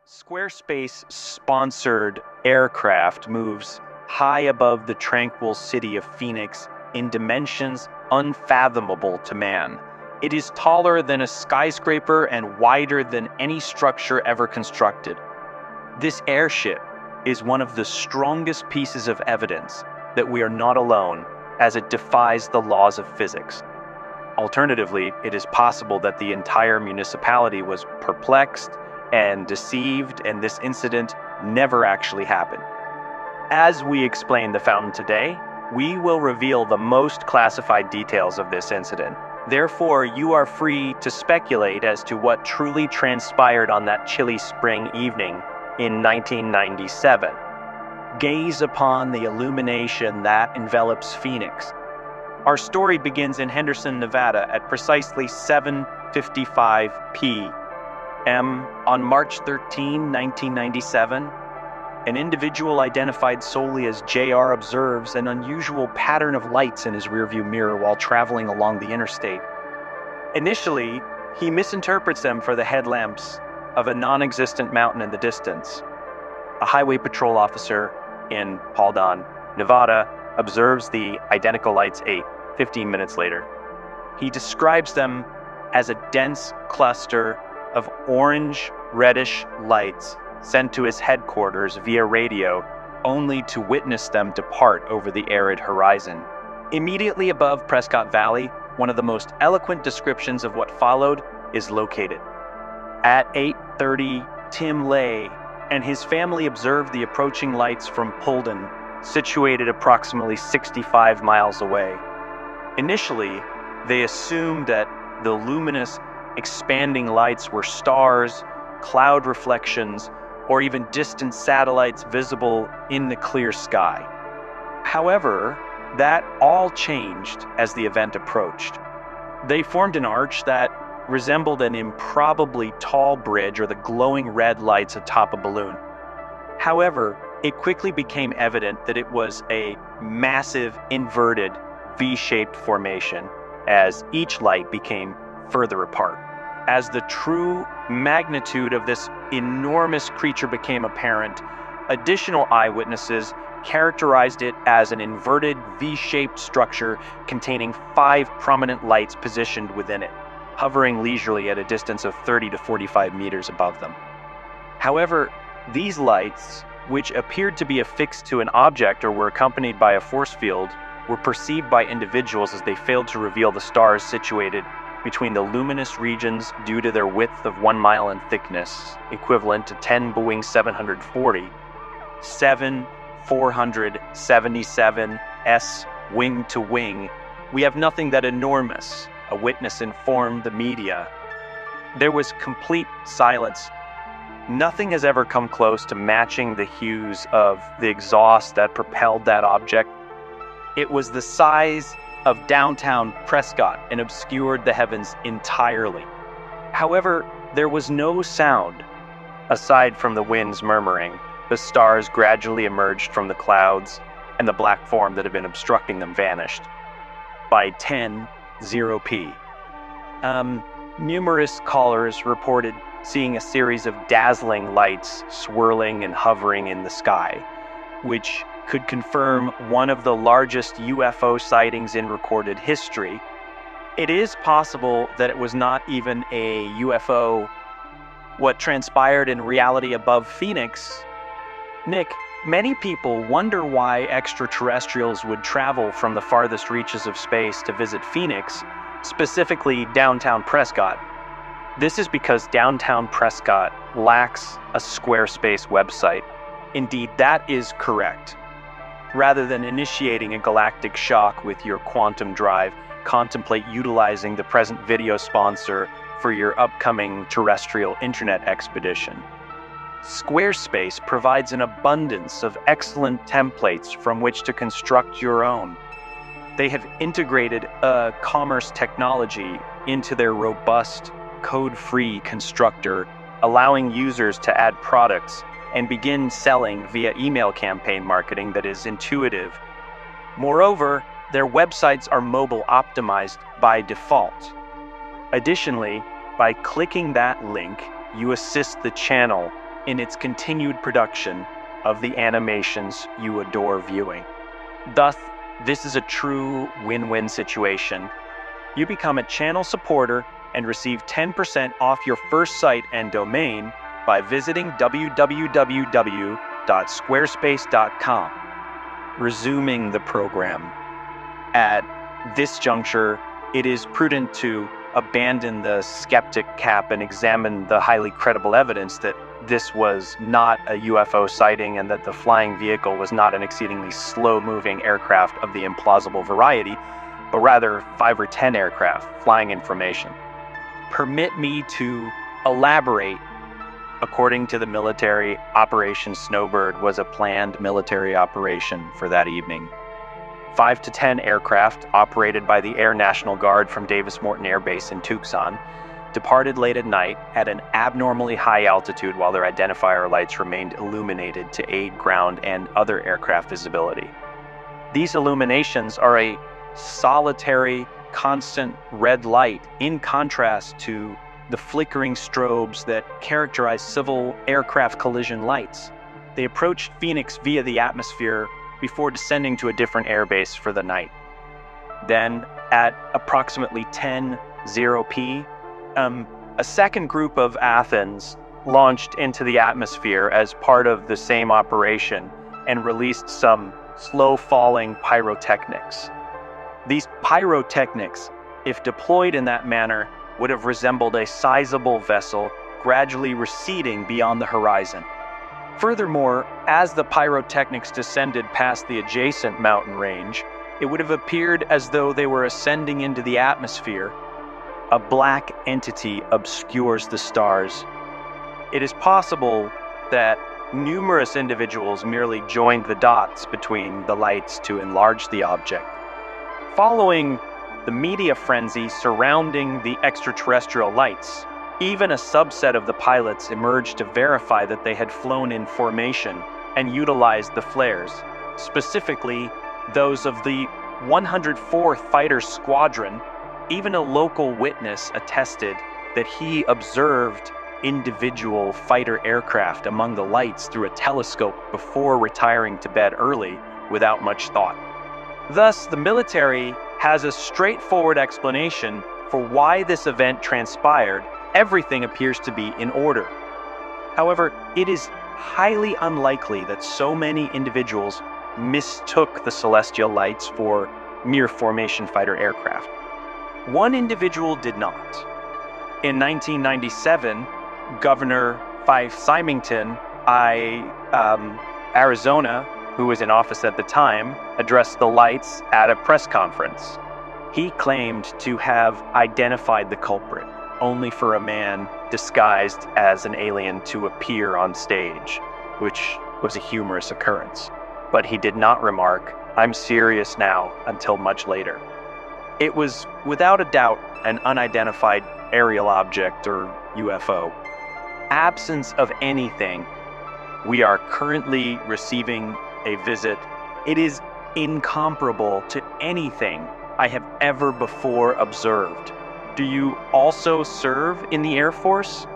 Squarespace-sponsored aircraft moves high above the tranquil city of Phoenix in dimensions unfathomable to man. It is taller than a skyscraper and wider than any structure ever constructed. This airship is one of the strongest pieces of evidence that we are not alone, as it defies the laws of physics. Alternatively, it is possible that the entire municipality was perplexed and deceived, and this incident never actually happened. As we explain the fountain today, we will reveal the most classified details of this incident. Therefore, you are free to speculate as to what truly transpired on that chilly spring evening in 1997. Gaze upon the illumination that envelops Phoenix. Our story begins in Henderson, Nevada at precisely 7:55 p.m. on March 13, 1997. An individual identified solely as JR observes an unusual pattern of lights in his rearview mirror while traveling along the interstate. Initially, he misinterprets them for the headlamps of a non-existent mountain in the distance. A highway patrol officer in Paulden, Nevada, observes the identical lights 15 minutes later. He describes them as a dense cluster of orange-reddish lights sent to his headquarters via radio, only to witness them depart over the arid horizon. Immediately above Prescott Valley, one of the most eloquent descriptions of what followed is located. At 8:30, Tim Lay and his family observed the approaching lights from Paulden, situated approximately 65 miles away. Initially, they assumed that the luminous, expanding lights were stars, cloud reflections, or even distant satellites visible in the clear sky. However, that all changed as the event approached. They formed an arch that resembled an improbably tall bridge or the glowing red lights atop a balloon. However, it quickly became evident that it was a massive, inverted, V-shaped formation as each light became further apart. As the true magnitude of this enormous creature became apparent, additional eyewitnesses characterized it as an inverted V-shaped structure containing 5 prominent lights positioned within it, hovering leisurely at a distance of 30 to 45 meters above them. However, these lights, which appeared to be affixed to an object or were accompanied by a force field, were perceived by individuals as they failed to reveal the stars situated between the luminous regions due to their width of 1 mile in thickness, equivalent to 10 Boeing 740, 7 477s wing to wing. We have nothing that enormous, a witness informed the media. There was complete silence. Nothing has ever come close to matching the hues of the exhaust that propelled that object. It was the size of downtown Prescott and obscured the heavens entirely. However, there was no sound. Aside from the wind's murmuring, the stars gradually emerged from the clouds, and the black form that had been obstructing them vanished. By 10:0 p. Numerous callers reported seeing a series of dazzling lights swirling and hovering in the sky, which could confirm one of the largest UFO sightings in recorded history. It is possible that it was not even a UFO. What transpired in reality above Phoenix? Nick, many people wonder why extraterrestrials would travel from the farthest reaches of space to visit Phoenix, specifically downtown Prescott. This is because downtown Prescott lacks a Squarespace website. Indeed, that is correct. Rather than initiating a galactic shock with your quantum drive, contemplate utilizing the present video sponsor for your upcoming terrestrial internet expedition. Squarespace provides an abundance of excellent templates from which to construct your own. They have integrated commerce technology into their robust, code-free constructor, allowing users to add products and begin selling via email campaign marketing that is intuitive. Moreover, their websites are mobile optimized by default. Additionally, by clicking that link, you assist the channel in its continued production of the animations you adore viewing. Thus, this is a true win-win situation. You become a channel supporter and receive 10% off your first site and domain by visiting www.squarespace.com. Resuming the program. At this juncture, it is prudent to abandon the skeptic cap and examine the highly credible evidence that this was not a UFO sighting and that the flying vehicle was not an exceedingly slow-moving aircraft of the implausible variety, but rather 5 or 10 aircraft flying in formation. Permit me to elaborate. According to the military, Operation Snowbird was a planned military operation for that evening. 5 to 10 aircraft, operated by the Air National Guard from Davis Morton Air Base in Tucson, departed late at night at an abnormally high altitude while their identifier lights remained illuminated to aid ground and other aircraft visibility. These illuminations are a solitary, constant red light in contrast to the flickering strobes that characterize civil aircraft collision lights. They approached Phoenix via the atmosphere before descending to a different airbase for the night. Then, at approximately 10:0 p., a second group of Athens launched into the atmosphere as part of the same operation and released some slow-falling pyrotechnics. These pyrotechnics, if deployed in that manner, would have resembled a sizable vessel gradually receding beyond the horizon. Furthermore, as the pyrotechnics descended past the adjacent mountain range, it would have appeared as though they were ascending into the atmosphere. A black entity obscures the stars. It is possible that numerous individuals merely joined the dots between the lights to enlarge the object. Following the media frenzy surrounding the extraterrestrial lights, even a subset of the pilots emerged to verify that they had flown in formation and utilized the flares, specifically those of the 104th Fighter Squadron. Even a local witness attested that he observed individual fighter aircraft among the lights through a telescope before retiring to bed early without much thought. Thus, the military has a straightforward explanation for why this event transpired. Everything appears to be in order. However, it is highly unlikely that so many individuals mistook the celestial lights for mere formation fighter aircraft. One individual did not. In 1997, Governor Fife Symington, Arizona, who was in office at the time, addressed the lights at a press conference. He claimed to have identified the culprit, only for a man disguised as an alien to appear on stage, which was a humorous occurrence. But he did not remark, "I'm serious now," until much later. It was, without a doubt, an unidentified aerial object or UFO. Absence of anything, we are currently receiving a visit. It is incomparable to anything I have ever before observed. Do you also serve in the Air Force?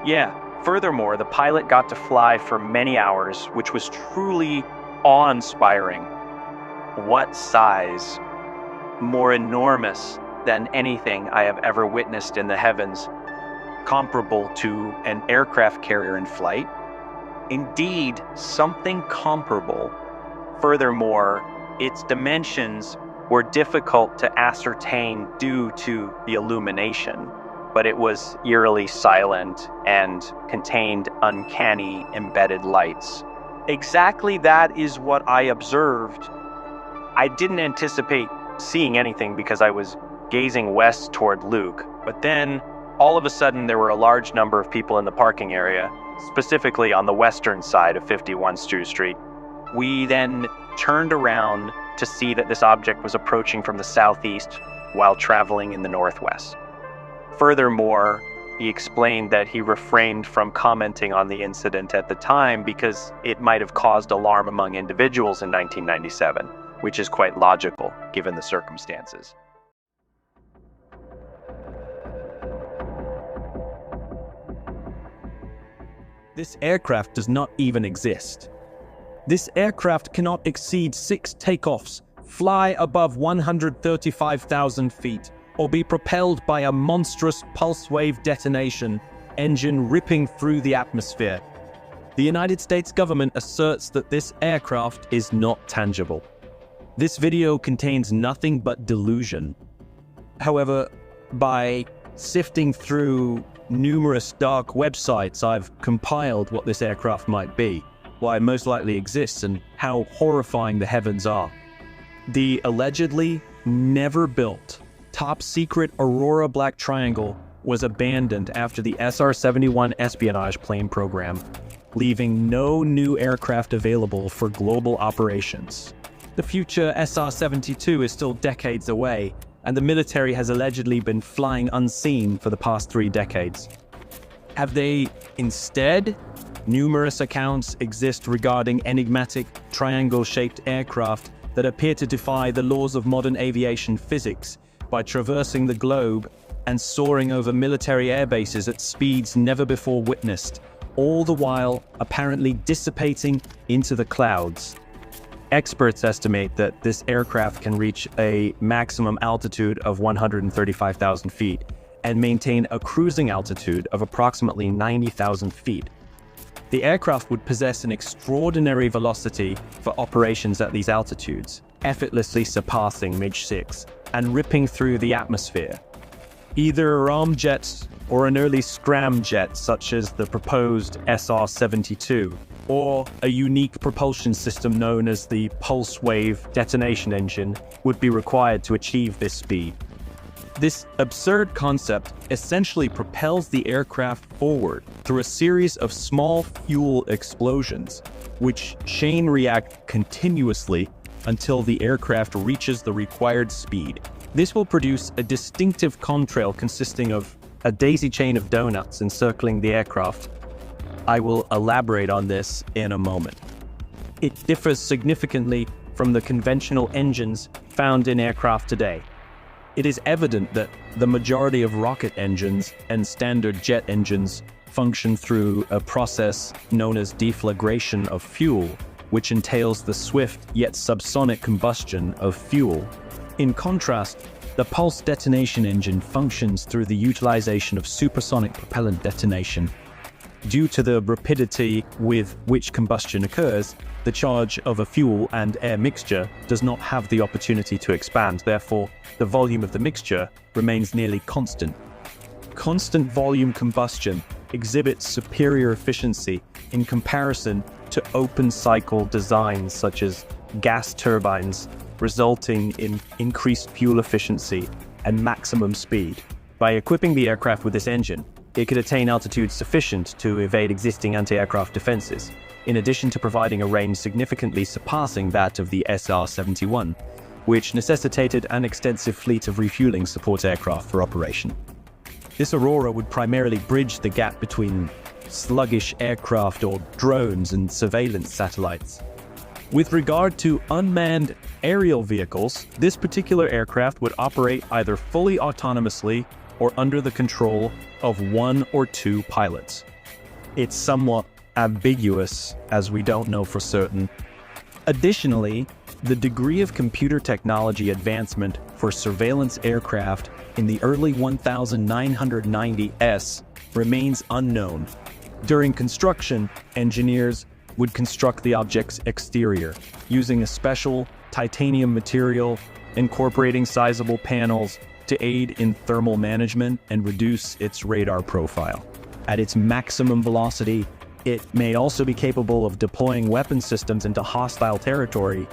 Yeah. Furthermore, the pilot got to fly for many hours, which was truly awe-inspiring. What size? More enormous than anything I have ever witnessed in the heavens, comparable to an aircraft carrier in flight. Indeed, something comparable. Furthermore, its dimensions were difficult to ascertain due to the illumination, but it was eerily silent and contained uncanny embedded lights. Exactly that is what I observed. I didn't anticipate seeing anything because I was gazing west toward Luke, but then all of a sudden there were a large number of people in the parking area, specifically on the western side of 51 Stew Street. We then turned around to see that this object was approaching from the southeast while traveling in the northwest. Furthermore, he explained that he refrained from commenting on the incident at the time because it might have caused alarm among individuals in 1997, which is quite logical given the circumstances. This aircraft does not even exist. This aircraft cannot exceed 6 takeoffs, fly above 135,000 feet, or be propelled by a monstrous pulse wave detonation engine ripping through the atmosphere. The United States government asserts that this aircraft is not tangible. This video contains nothing but delusion. However, by sifting through numerous dark websites, I've compiled what this aircraft might be, why it most likely exists, and how horrifying the heavens are. The allegedly never built top secret Aurora Black Triangle was abandoned after the SR-71 espionage plane program, leaving no new aircraft available for global operations. The future SR-72 is still decades away, and the military has allegedly been flying unseen for the past 3 decades. Have they instead? Numerous accounts exist regarding enigmatic triangle-shaped aircraft that appear to defy the laws of modern aviation physics by traversing the globe and soaring over military air bases at speeds never before witnessed, all the while apparently dissipating into the clouds. Experts estimate that this aircraft can reach a maximum altitude of 135,000 feet and maintain a cruising altitude of approximately 90,000 feet. The aircraft would possess an extraordinary velocity for operations at these altitudes, effortlessly surpassing Mach 6 and ripping through the atmosphere. Either a ramjet or an early scramjet such as the proposed SR-72, or a unique propulsion system known as the pulse wave detonation engine would be required to achieve this speed. This absurd concept essentially propels the aircraft forward through a series of small fuel explosions, which chain react continuously until the aircraft reaches the required speed. This will produce a distinctive contrail consisting of a daisy chain of donuts encircling the aircraft. I will elaborate on this in a moment. It differs significantly from the conventional engines found in aircraft today. It is evident that the majority of rocket engines and standard jet engines function through a process known as deflagration of fuel, which entails the swift yet subsonic combustion of fuel. In contrast, the pulse detonation engine functions through the utilization of supersonic propellant detonation. Due to the rapidity with which combustion occurs, the charge of a fuel and air mixture does not have the opportunity to expand. Therefore, the volume of the mixture remains nearly constant. Constant volume combustion exhibits superior efficiency in comparison to open cycle designs such as gas turbines, resulting in increased fuel efficiency and maximum speed. By equipping the aircraft with this engine, it could attain altitudes sufficient to evade existing anti-aircraft defenses, in addition to providing a range significantly surpassing that of the SR-71, which necessitated an extensive fleet of refueling support aircraft for operation. This Aurora would primarily bridge the gap between sluggish aircraft or drones and surveillance satellites. With regard to unmanned aerial vehicles, this particular aircraft would operate either fully autonomously or under the control of 1 or 2 pilots. It's somewhat ambiguous, as we don't know for certain. Additionally, the degree of computer technology advancement for surveillance aircraft in the early 1990s remains unknown. During construction, engineers would construct the object's exterior using a special titanium material, incorporating sizable panels to aid in thermal management and reduce its radar profile. At its maximum velocity, it may also be capable of deploying weapon systems into hostile territory.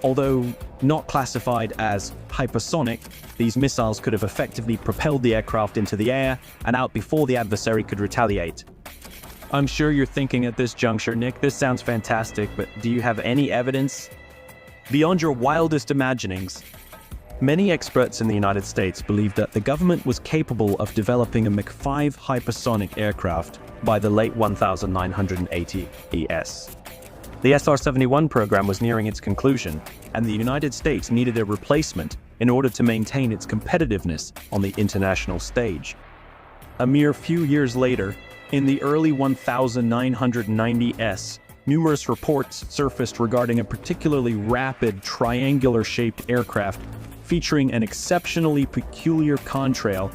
Although not classified as hypersonic, these missiles could have effectively propelled the aircraft into the air and out before the adversary could retaliate. I'm sure you're thinking at this juncture, Nick, this sounds fantastic, but do you have any evidence? Beyond your wildest imaginings, many experts in the United States believe that the government was capable of developing a Mach 5 hypersonic aircraft by the late 1980s. The SR-71 program was nearing its conclusion, and the United States needed a replacement in order to maintain its competitiveness on the international stage. A mere few years later, In the early 1990s, numerous reports surfaced regarding a particularly rapid triangular-shaped aircraft featuring an exceptionally peculiar contrail.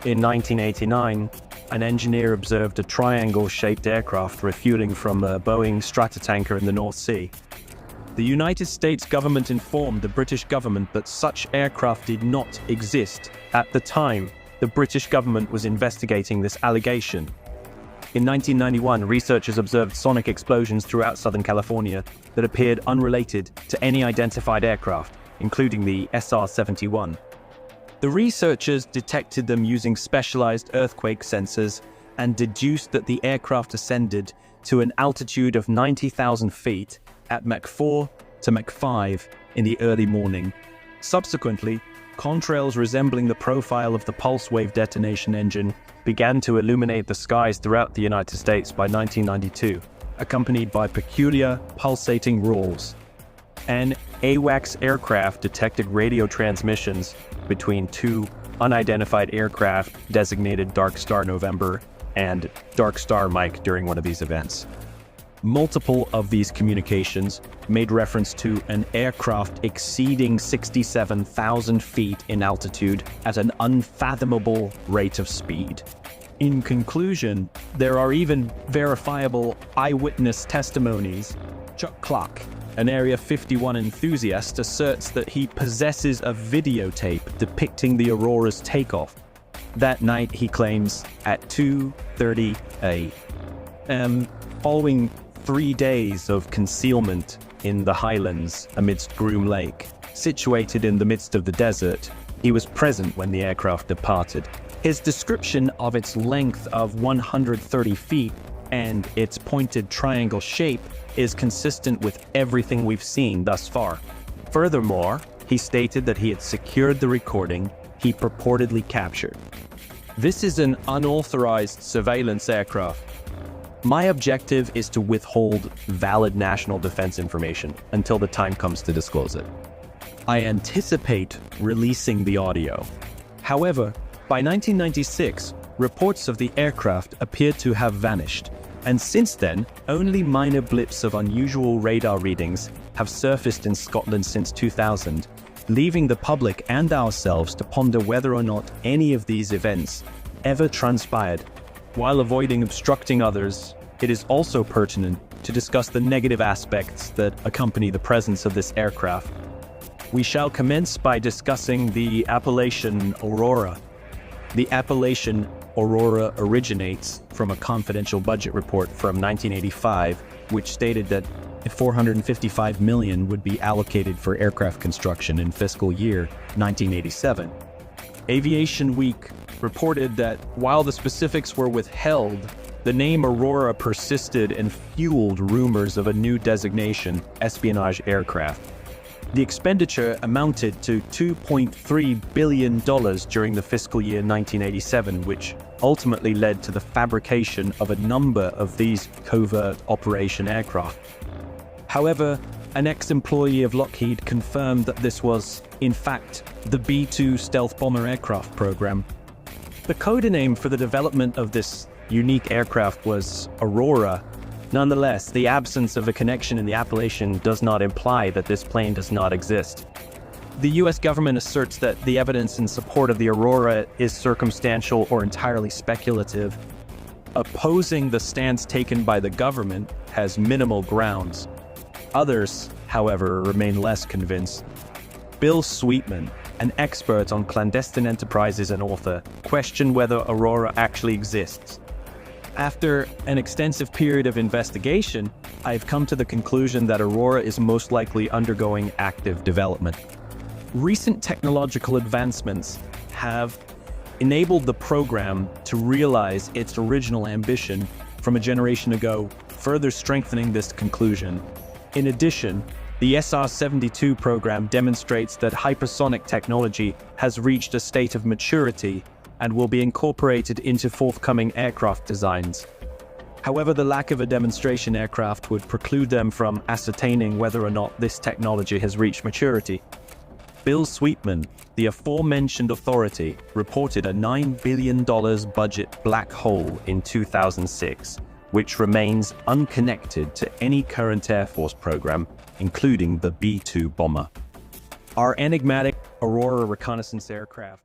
In 1989, an engineer observed a triangle-shaped aircraft refueling from a Boeing Stratotanker in the North Sea. The United States government informed the British government that such aircraft did not exist. At the time, the British government was investigating this allegation. In 1991, researchers observed sonic explosions throughout Southern California that appeared unrelated to any identified aircraft, including the SR-71. The researchers detected them using specialized earthquake sensors and deduced that the aircraft ascended to an altitude of 90,000 feet at Mach 4 to Mach 5 in the early morning. Subsequently, contrails resembling the profile of the pulse wave detonation engine began to illuminate the skies throughout the United States by 1992, accompanied by peculiar pulsating roars. An AWACS aircraft detected radio transmissions between two unidentified aircraft designated Dark Star November and Dark Star Mike during one of these events. Multiple of these communications made reference to an aircraft exceeding 67,000 feet in altitude at an unfathomable rate of speed. In conclusion, there are even verifiable eyewitness testimonies. Chuck Clark, an Area 51 enthusiast, asserts that he possesses a videotape depicting the Aurora's takeoff. That night, he claims, at 2:30 a.m., following 3 days of concealment in the highlands amidst Groom Lake, situated in the midst of the desert, he was present when the aircraft departed. His description of its length of 130 feet and its pointed triangle shape is consistent with everything we've seen thus far. Furthermore, he stated that he had secured the recording he purportedly captured. This is an unauthorized surveillance aircraft. My objective is to withhold valid national defense information until the time comes to disclose it. I anticipate releasing the audio. However, by 1996, reports of the aircraft appeared to have vanished, and since then, only minor blips of unusual radar readings have surfaced in Scotland since 2000, leaving the public and ourselves to ponder whether or not any of these events ever transpired. While avoiding obstructing others, it is also pertinent to discuss the negative aspects that accompany the presence of this aircraft. We shall commence by discussing the appellation Aurora. The appellation Aurora originates from a confidential budget report from 1985, which stated that $455 million would be allocated for aircraft construction in fiscal year 1987. Aviation Week reported that while the specifics were withheld, the name Aurora persisted and fueled rumors of a new designation, espionage aircraft. The expenditure amounted to $2.3 billion during the fiscal year 1987, which ultimately led to the fabrication of a number of these covert operation aircraft. However, an ex-employee of Lockheed confirmed that this was, in fact, the B-2 stealth bomber aircraft program. The codename for the development of this unique aircraft was Aurora. Nonetheless, the absence of a connection in the appellation does not imply that this plane does not exist. The US government asserts that the evidence in support of the Aurora is circumstantial or entirely speculative. Opposing the stance taken by the government has minimal grounds. Others, however, remain less convinced. Bill Sweetman, an expert on clandestine enterprises and author, questioned whether Aurora actually exists. After an extensive period of investigation, I've come to the conclusion that Aurora is most likely undergoing active development. Recent technological advancements have enabled the program to realize its original ambition from a generation ago, further strengthening this conclusion. In addition, the SR-72 program demonstrates that hypersonic technology has reached a state of maturity and will be incorporated into forthcoming aircraft designs. However, the lack of a demonstration aircraft would preclude them from ascertaining whether or not this technology has reached maturity. Bill Sweetman, the aforementioned authority, reported a $9 billion budget black hole in 2006, which remains unconnected to any current Air Force program, including the B-2 bomber. Our enigmatic Aurora reconnaissance aircraft